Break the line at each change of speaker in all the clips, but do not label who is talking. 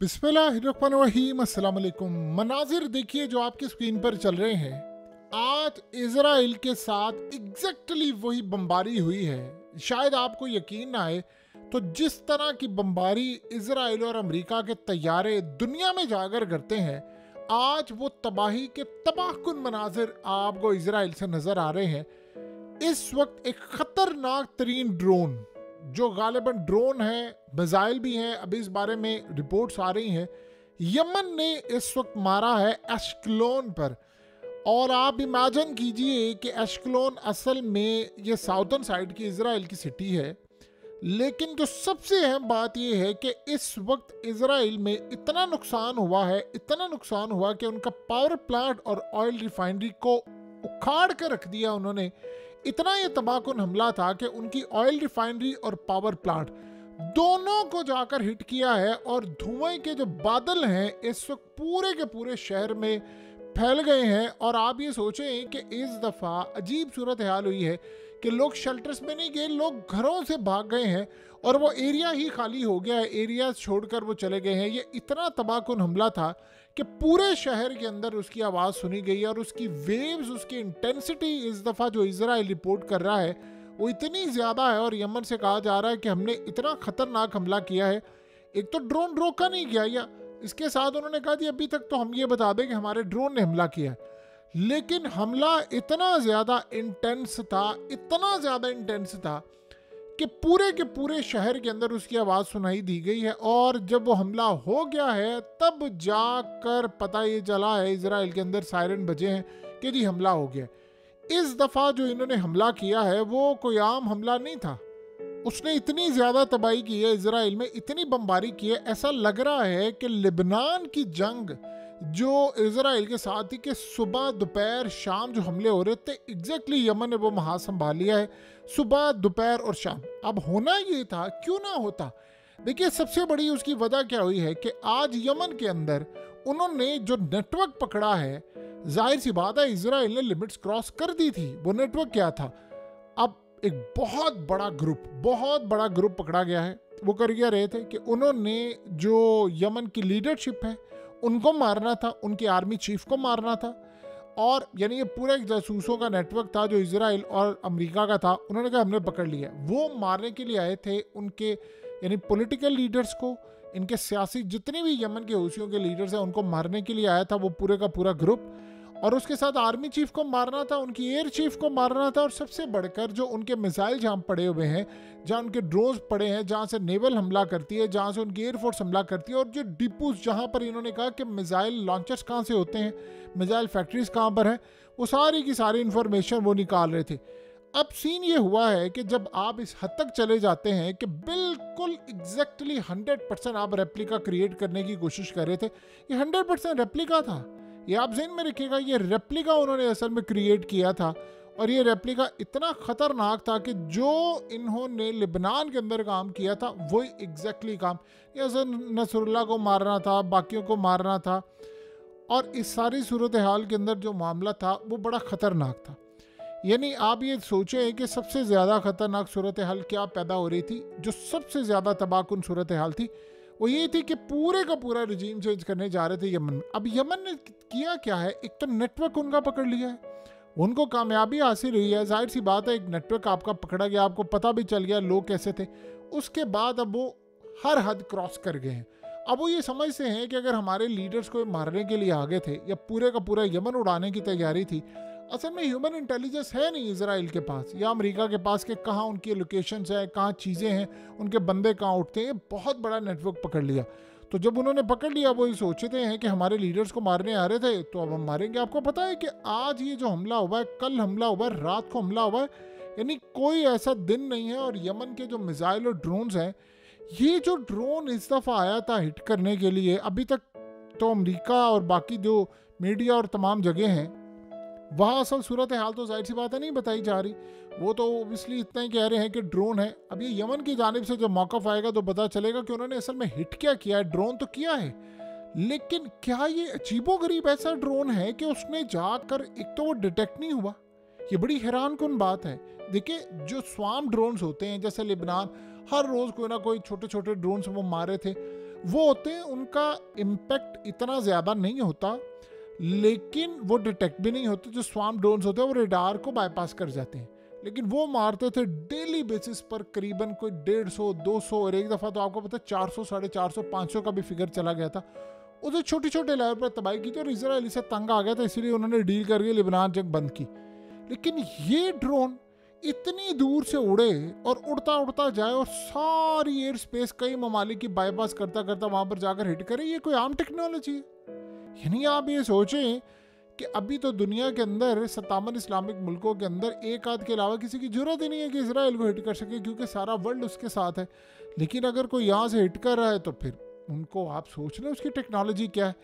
बिस्मिल्लाहिर्रहमानिर्रहीम। अस्सलाम वालेकुम। मनाजिर देखिए जो आपकी स्क्रीन पर चल रहे हैं, आज इजराइल के साथ एग्जैक्टली वही बमबारी हुई है। शायद आपको यकीन ना आए, तो जिस तरह की बमबारी इजराइल और अमेरिका के तैयारे दुनिया में जाकर करते हैं, आज वो तबाही के तबाहकुन मनाजिर आपको इजराइल से नजर आ रहे हैं। इस वक्त एक खतरनाक तरीन ड्रोन, जो गालिबन ड्रोन है, मिसाइल भी हैं, अभी इस बारे में रिपोर्ट्स आ रही हैं, यमन ने इस वक्त मारा है एशक्लोन पर। और आप इमेजिन कीजिए कि एशक्लोन असल में ये साउथर्न साइड की इजराइल की सिटी है। लेकिन जो सबसे अहम बात यह है कि इस वक्त इजराइल में इतना नुकसान हुआ है, इतना नुकसान हुआ कि उनका पावर प्लांट और ऑयल रिफाइनरी को उखाड़ कर रख दिया उन्होंने। इतना ये तबाहकुन हमला था कि उनकी ऑयल रिफाइनरी और पावर प्लांट दोनों को जाकर हिट किया है। और धुएं के जो बादल हैं इस वक्त पूरे के पूरे शहर में फैल गए हैं। और आप ये सोचें कि इस दफ़ा अजीब सूरत हाल हुई है कि लोग शेल्टर्स में नहीं गए, लोग घरों से भाग गए हैं और वो एरिया ही खाली हो गया है, एरिया छोड़कर वो चले गए हैं। ये इतना तबाहकुन हमला था कि पूरे शहर के अंदर उसकी आवाज़ सुनी गई और उसकी वेव्स, उसकी इंटेंसिटी इस दफ़ा जो इजराइल रिपोर्ट कर रहा है वो इतनी ज़्यादा है। और यमन से कहा जा रहा है कि हमने इतना ख़तरनाक हमला किया है। एक तो ड्रोन रोका नहीं गया, या इसके साथ उन्होंने कहा कि अभी तक तो हम ये बता दें कि हमारे ड्रोन ने हमला किया, लेकिन हमला इतना ज़्यादा इंटेंस था, इतना ज़्यादा इंटेंस था कि पूरे के पूरे शहर के अंदर उसकी आवाज़ सुनाई दी गई है। और जब वो हमला हो गया है तब जाकर पता ये चला है, इजराइल के अंदर सायरन बजे हैं कि जी हमला हो गया। इस दफ़ा जो इन्होंने हमला किया है वो कोई आम हमला नहीं था। उसने इतनी ज़्यादा तबाही की है, इजराइल में इतनी बमबारी की है, ऐसा लग रहा है कि लेबनान की जंग जो इजराइल के साथ ही कि सुबह दोपहर शाम जो हमले हो रहे थे, एग्जैक्टली यमन ने वो महाज संभाल लिया है, सुबह दोपहर और शाम। अब होना ये था, क्यों ना होता। देखिए सबसे बड़ी उसकी वजह क्या हुई है कि आज यमन के अंदर उन्होंने जो नेटवर्क पकड़ा है, जाहिर सी बात है इजराइल ने लिमिट्स क्रॉस कर दी थी। वो नेटवर्क क्या था, अब एक बहुत बड़ा ग्रुप पकड़ा गया है। वो कर क्या रहे थे कि उन्होंने जो यमन की लीडरशिप है उनको मारना था, उनके आर्मी चीफ को मारना था। और यानी ये पूरा एक जासूसों का नेटवर्क था जो इजराइल और अमेरिका का था। उन्होंने कहा हमने पकड़ लिया। वो मारने के लिए आए थे उनके यानी पॉलिटिकल लीडर्स को, इनके सियासी जितने भी यमन के हूसियों के लीडर्स हैं उनको मारने के लिए आया था वो पूरे का पूरा ग्रुप। और उसके साथ आर्मी चीफ को मारना था, उनकी एयर चीफ को मारना था, और सबसे बढ़कर जो उनके मिसाइल जहाँ पड़े हुए हैं, जहाँ उनके ड्रोन्स पड़े हैं, जहाँ से नेवल हमला करती है, जहाँ से उनकी एयरफोर्स हमला करती है, और जो डिपोज जहाँ पर इन्होंने कहा कि मिसाइल लॉन्चर्स कहाँ से होते हैं, मिसाइल फैक्ट्रीज कहाँ पर हैं, वो सारी की सारी इन्फॉर्मेशन वो निकाल रहे थे। अब सीन ये हुआ है कि जब आप इस हद तक चले जाते हैं कि बिल्कुल एग्जैक्टली 100% आप रेप्लिका क्रिएट करने की कोशिश कर रहे थे, ये 100% रेप्लिका था। ये आप ज़हन में रखिएगा, ये रेप्लिका उन्होंने असल में क्रिएट किया था। और ये रेप्लिका इतना ख़तरनाक था कि जो इन्होंने लेबनान के अंदर काम किया था वही एग्जैक्टली काम ये नसरुल्लाह को मारना था, बाकियों को मारना था। और इस सारी सूरत हाल के अंदर जो मामला था वो बड़ा ख़तरनाक था। यानी आप ये सोचें कि सबसे ज़्यादा ख़तरनाक सूरत हाल क्या पैदा हो रही थी, जो सबसे ज़्यादा तबाहकुन सूरत हाल थी वो ये थी कि पूरे का पूरा रिजीम चेंज करने जा रहे थे यमन में। अब यमन ने किया क्या है, एक तो नेटवर्क उनका पकड़ लिया है, उनको कामयाबी हासिल हुई है। जाहिर सी बात है एक नेटवर्क आपका पकड़ा गया, आपको पता भी चल गया लोग कैसे थे। उसके बाद अब वो हर हद क्रॉस कर गए हैं। अब वो ये समझते हैं कि अगर हमारे लीडर्स को मारने के लिए आगे थे या पूरे का पूरा यमन उड़ाने की तैयारी थी, असल में ह्यूमन इंटेलिजेंस है नहीं इजराइल के पास या अमेरिका के पास कि कहाँ उनकी लोकेशंस है, कहाँ चीज़ें हैं, उनके बंदे कहाँ उठते हैं। बहुत बड़ा नेटवर्क पकड़ लिया। तो जब उन्होंने पकड़ लिया वो ये सोचते हैं कि हमारे लीडर्स को मारने आ रहे थे तो अब हम मारेंगे। आपको पता है कि आज ये जो हमला हुआ है, कल हमला हुआ है, रात को हमला हुआ है, यानी कोई ऐसा दिन नहीं है। और यमन के जो मिसाइल और ड्रोन्स हैं, ये जो ड्रोन इस दफ़ा आया था हिट करने के लिए, अभी तक तो अमेरिका और बाकी जो मीडिया और तमाम जगह हैं वहाँ असल सूरत हाल तो जाहिर सी बात है नहीं बताई जा रही। वो तो ओबियसली इतना ही कह रहे हैं कि ड्रोन है। अब ये यमन की जानिब से जब मौक़िफ़ आएगा तो पता चलेगा कि उन्होंने असल में हिट क्या किया है। ड्रोन तो किया है, लेकिन क्या ये अजीबोगरीब ऐसा ड्रोन है कि उसने जाकर एक तो वो डिटेक्ट नहीं हुआ। ये बड़ी हैरान कुन बात है। देखिए जो स्वाम ड्रोन्स होते हैं, जैसे लेबनान हर रोज़ कोई ना कोई छोटे छोटे ड्रोन्स वो मारे थे, वो होते हैं, उनका इम्पैक्ट इतना ज़्यादा नहीं होता, लेकिन वो डिटेक्ट भी नहीं होते। जो स्वार्म ड्रोन्स होते हैं वो रेडार को बाईपास कर जाते हैं, लेकिन वो मारते थे डेली बेसिस पर करीबन कोई 150, 200 और एक दफ़ा तो आपको पता है 400, 450, 500 का भी फिगर चला गया था। उसे छोटे छोटे लेवल पर तबाही की थी और इजराइल से तंग आ गया था, इसीलिए उन्होंने डील करके लिबनान जंग बंद की। लेकिन ये ड्रोन इतनी दूर से उड़े और उड़ता उड़ता जाए और सारी एयर स्पेस कई ममालिक की बाईपास करता करता वहां पर जाकर हिट करे, ये कोई आम टेक्नोलॉजी है? यानी आप ये सोचें कि अभी तो दुनिया के अंदर 57 इस्लामिक मुल्कों के अंदर एक आध के अलावा किसी की जरूरत ही नहीं है कि इसराइल को हिट कर सके, क्योंकि सारा वर्ल्ड उसके साथ है। लेकिन अगर कोई यहाँ से हिट कर रहा है तो फिर उनको आप सोच लें उसकी टेक्नोलॉजी क्या है।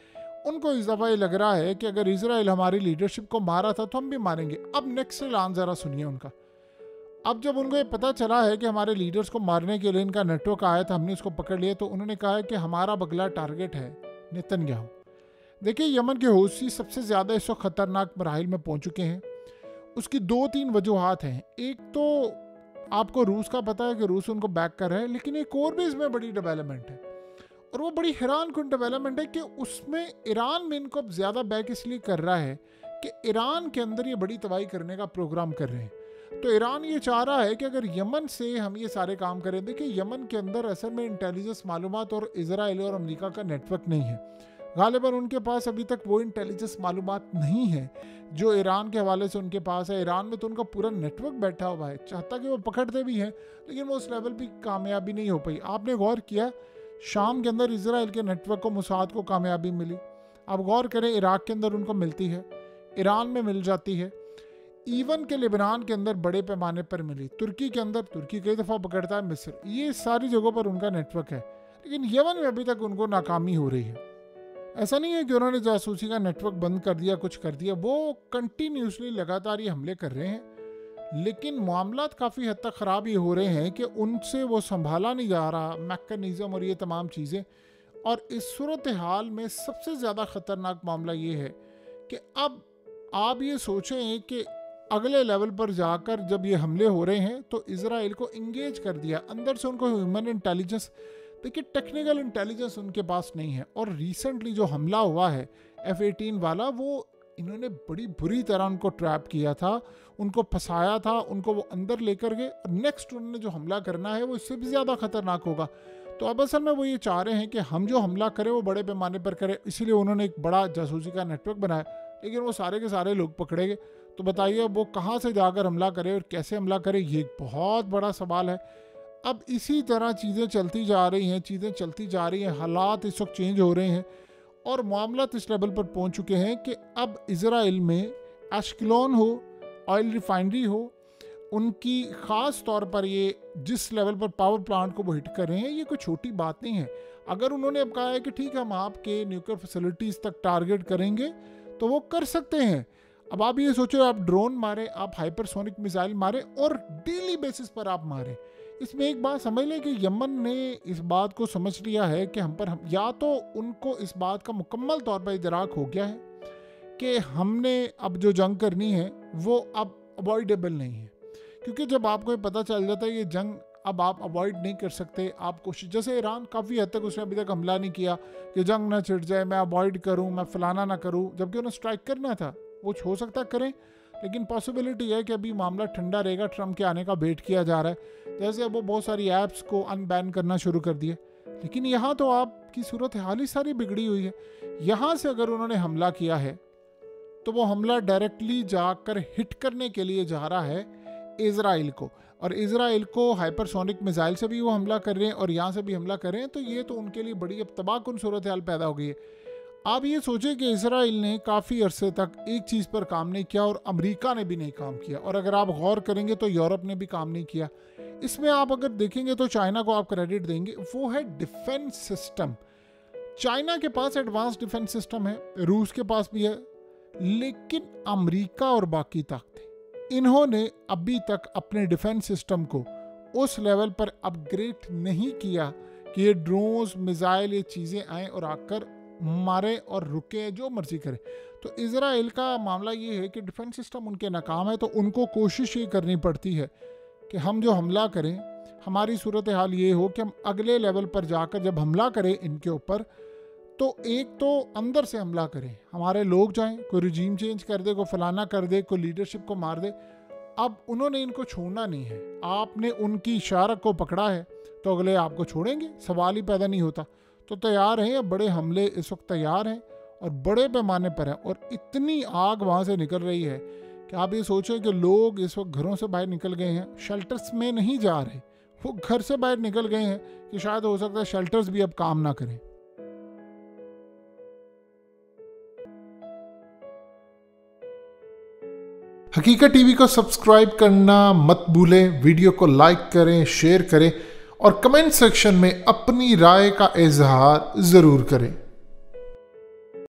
उनको इस दफ़ा ये लग रहा है कि अगर इसराइल हमारी लीडरशिप को मारा था तो हम भी मारेंगे। अब नेक्स्ट ऐलान ज़रा सुनिए उनका। अब जब उनको ये पता चला है कि हमारे लीडर्स को मारने के लिए इनका नेटवर्क आया था, हमने उसको पकड़ लिया, तो उन्होंने कहा है कि हमारा अगला टारगेट है नेतन्याहू। देखिए, यमन के हूसी सबसे ज़्यादा इस वक्त ख़तरनाक मराहिल में पहुंच चुके हैं। उसकी 2-3 वजूहात हैं। एक तो आपको रूस का पता है कि रूस उनको बैक कर रहा है, लेकिन एक और भी इसमें बड़ी डेवलपमेंट है, और वो बड़ी हैरान कुन डेवलपमेंट है कि उसमें ईरान में इनको अब ज़्यादा बैक इसलिए कर रहा है कि ईरान के अंदर ये बड़ी तबाही करने का प्रोग्राम कर रहे हैं। तो ईरान ये चाह रहा है कि अगर यमन से हम ये सारे काम करें, देखिए यमन के अंदर असल में इंटेलिजेंस मालूमात और इजराइल और अमेरिका का नेटवर्क नहीं है। गालिबन उनके पास अभी तक वो इंटेलिजेंस मालूमात नहीं है जो ईरान के हवाले से उनके पास है। ईरान में तो उनका पूरा नेटवर्क बैठा हुआ है, चाहता कि वो पकड़ते भी हैं, लेकिन वो उस लेवल पर कामयाबी नहीं हो पाई। आपने गौर किया शाम के अंदर इजराइल के नेटवर्क को, मुसाद को कामयाबी मिली। अब गौर करें इराक के अंदर उनको मिलती है, ईरान में मिल जाती है, इवन के लेबनान के अंदर बड़े पैमाने पर मिली, तुर्की के अंदर तुर्की कई दफ़ा पकड़ता है, मिस्र, ये सारी जगहों पर उनका नेटवर्क है। लेकिन यमन में अभी तक उनको नाकामी हो रही है। ऐसा नहीं है कि उन्होंने जासूसी का नेटवर्क बंद कर दिया, कुछ कर दिया, वो कंटिन्यूसली लगातार ये हमले कर रहे हैं। लेकिन मामलात काफ़ी हद तक ख़राब ये हो रहे हैं कि उनसे वो संभाला नहीं जा रहा मैकेनिज़्म और ये तमाम चीज़ें। और इस सूरत हाल में सबसे ज़्यादा ख़तरनाक मामला ये है कि अब आप ये सोचें कि अगले लेवल पर जाकर जब ये हमले हो रहे हैं तो इजराइल को इंगेज कर दिया अंदर से। उनको ह्यूमन इंटेलिजेंस, देखिए टेक्निकल इंटेलिजेंस उनके पास नहीं है। और रिसेंटली जो हमला हुआ है F-18 वाला, वो इन्होंने बड़ी बुरी तरह उनको ट्रैप किया था, उनको फंसाया था, उनको वो अंदर लेकर गए। और नेक्स्ट उन्होंने जो हमला करना है वो इससे भी ज़्यादा ख़तरनाक होगा। तो अब असल में वो ये चाह रहे हैं कि हम जो हमला करें वो बड़े पैमाने पर करें, इसीलिए उन्होंने एक बड़ा जासूसी का नेटवर्क बनाया। लेकिन वो सारे के सारे लोग पकड़े गए। तो बताइए वो कहाँ से जाकर हमला करे और कैसे हमला करे, ये एक बहुत बड़ा सवाल है। अब इसी तरह चीज़ें चलती जा रही हैं, हालात इस वक्त चेंज हो रहे हैं और मामला इस लेवल पर पहुंच चुके हैं कि अब इजराइल में एश्केलोन हो, ऑयल रिफाइनरी हो, उनकी ख़ास तौर पर ये जिस लेवल पर पावर प्लांट को वो हिट कर रहे हैं, ये कोई छोटी बात नहीं है। अगर उन्होंने अब कहा है कि ठीक है हम आपके न्यूक्लियर फैसिलिटीज़ तक टारगेट करेंगे तो वो कर सकते हैं। अब आप ये सोचो, आप ड्रोन मारें, आप हाइपरसोनिक मिसाइल मारें और डेली बेसिस पर आप मारें। इसमें एक बात समझ लें कि यमन ने इस बात को समझ लिया है कि हम या तो उनको इस बात का मुकम्मल तौर पर इदराक हो गया है कि हमने अब जो जंग करनी है वो अब अवॉइडेबल नहीं है। क्योंकि जब आपको ये पता चल जाता है ये जंग अब आप अवॉइड नहीं कर सकते, आप कोशिश, जैसे ईरान काफ़ी हद तक उसने अभी तक हमला नहीं किया कि जंग ना छिड़ जाए, मैं अवॉइड करूं, मैं फलाना ना करूं, जबकि उन्हें स्ट्राइक करना था। वो हो सकता करें, लेकिन पॉसिबिलिटी है कि अभी मामला ठंडा रहेगा, ट्रम्प के आने का वेट किया जा रहा है। जैसे अब वो बहुत सारी ऐप्स को अनबैन करना शुरू कर दिए, लेकिन यहाँ तो आपकी सूरत हाल ही सारी बिगड़ी हुई है। यहाँ से अगर उन्होंने हमला किया है तो वो हमला डायरेक्टली जाकर हिट करने के लिए जा रहा है इजराइल को, और इजराइल को हाइपरसोनिक मिसाइल से भी वो हमला कर रहे हैं और यहाँ से भी हमला कर रहे हैं। तो ये तो उनके लिए बड़ी अब तबाहकुन सूरत हाल पैदा हो गई है। आप ये सोचें कि इजराइल ने काफ़ी अरसे तक एक चीज़ पर काम नहीं किया और अमेरिका ने भी नहीं काम किया, और अगर आप गौर करेंगे तो यूरोप ने भी काम नहीं किया। इसमें आप अगर देखेंगे तो चाइना को आप क्रेडिट देंगे, वो है डिफेंस सिस्टम। चाइना के पास एडवांस डिफेंस सिस्टम है, रूस के पास भी है, लेकिन अमेरिका और बाकी ताकतें, इन्होंने अभी तक अपने डिफेंस सिस्टम को उस लेवल पर अपग्रेड नहीं किया कि ये ड्रोन्स, मिसाइल, ये चीज़ें आएँ और आकर मारे और रुके, जो मर्जी करे। तो इजराइल का मामला ये है कि डिफेंस सिस्टम उनके नाकाम है, तो उनको कोशिश ये करनी पड़ती है कि हम जो हमला करें हमारी सूरत हाल ये हो कि हम अगले लेवल पर जाकर जब हमला करें इनके ऊपर, तो एक तो अंदर से हमला करें, हमारे लोग जाएं, कोई रिजीम चेंज कर दे, कोई फलाना कर दे, कोई लीडरशिप को मार दे। अब उन्होंने इनको छोड़ना नहीं है, आपने उनकी इशारत को पकड़ा है तो अगले आपको छोड़ेंगे, सवाल ही पैदा नहीं होता। तो तैयार हैं, बड़े हमले इस वक्त तैयार हैं और बड़े पैमाने पर है, और इतनी आग वहाँ से निकल रही है कि आप ये सोचें कि लोग इस वक्त घरों से बाहर निकल गए हैं, शेल्टर्स में नहीं जा रहे, वो घर से बाहर निकल गए हैं कि शायद हो सकता है शेल्टर्स भी अब काम ना करें। हकीकत टीवी को सब्सक्राइब करना मत भूलें, वीडियो को लाइक करें, शेयर करें और कमेंट सेक्शन में अपनी राय का इजहार ज़रूर करें।